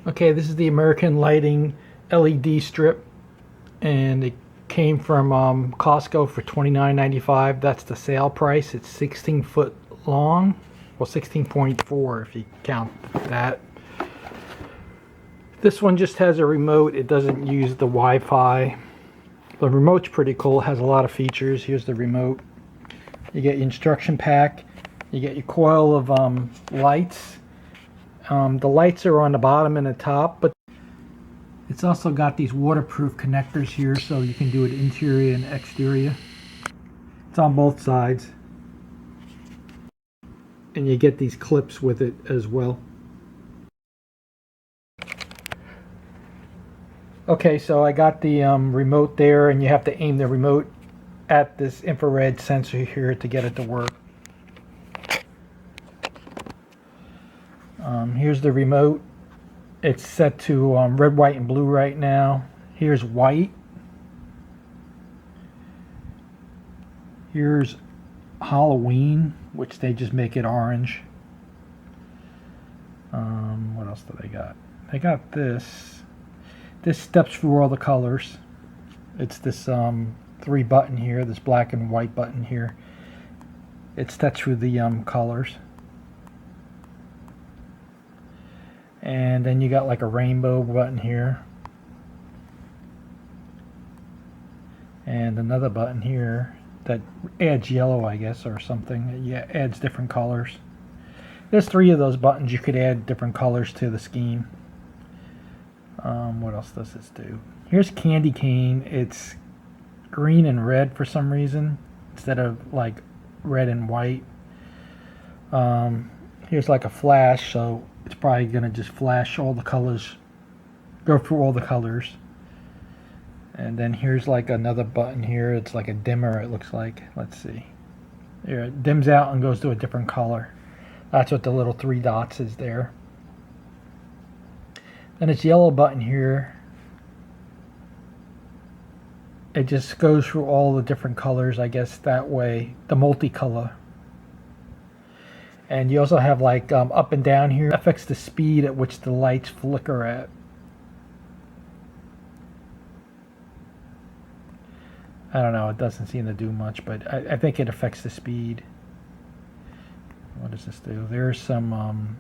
Okay, this is the American Lighting LED strip, and it came from Costco for $29.95. That's the sale price. It's 16 foot long, well 16.4 if you count that. This one just has a remote. It doesn't use the Wi-Fi. The remote's pretty cool. It has a lot of features. Here's the remote. You get your instruction pack. You get your coil of lights. The lights are on the bottom and the top, but it's also got these waterproof connectors here, so you can do it interior and exterior. It's on both sides. And you get these clips with it as well. Okay, so I got the remote there, and you have to aim the remote at this infrared sensor here to get it to work. Here's the remote. It's set to red, white, and blue right now. Here's white. Here's Halloween, which they just make it orange. What else do they got? They got this. This steps through all the colors. It's this 3 button here, this black and white button here. It steps through the colors. And then you got like a rainbow button here. And another button here that adds yellow, I guess, or something. Yeah, adds different colors. There's 3 of those buttons. You could add different colors to the scheme. What else does this do? Here's candy cane. It's green and red for some reason instead of like red and white. Here's like a flash, so it's probably gonna just flash all the colors, go through all the colors. And then here's like another button here. It's like a dimmer, it looks like. Let's see. Here, it dims out and goes to a different color. That's what the little 3 dots is there. Then it's yellow button here. It just goes through all the different colors, I guess, that way. The multicolor. And you also have like up and down here. It affects the speed at which the lights flicker at. I don't know, it doesn't seem to do much, but I think it affects the speed. What does this do? There's some,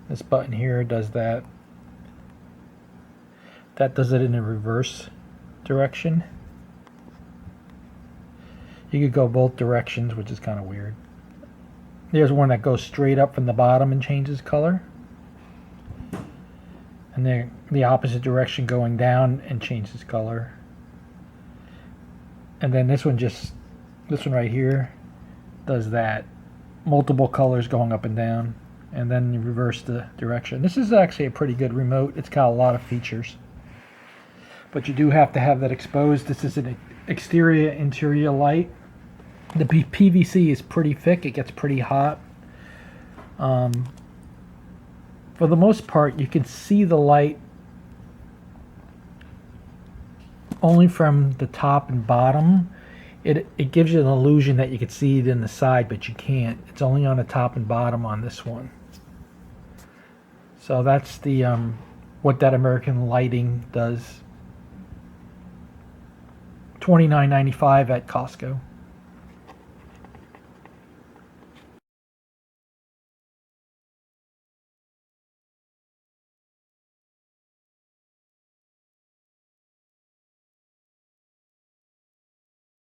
this button here does that. That does it in the reverse direction. You could go both directions, which is kind of weird. There's one that goes straight up from the bottom and changes color. And then the opposite direction going down and changes color. And then this one right here does that. Multiple colors going up and down. And then you reverse the direction. This is actually a pretty good remote. It's got a lot of features. But you do have to have that exposed. This is an exterior interior light. The PVC is pretty thick. It gets pretty hot. For the most part, you can see the light only from the top and bottom. It gives you an illusion that you can see it in the side, but you can't. It's only on the top and bottom on this one. So that's the what that American Lighting does. $29.95 at Costco.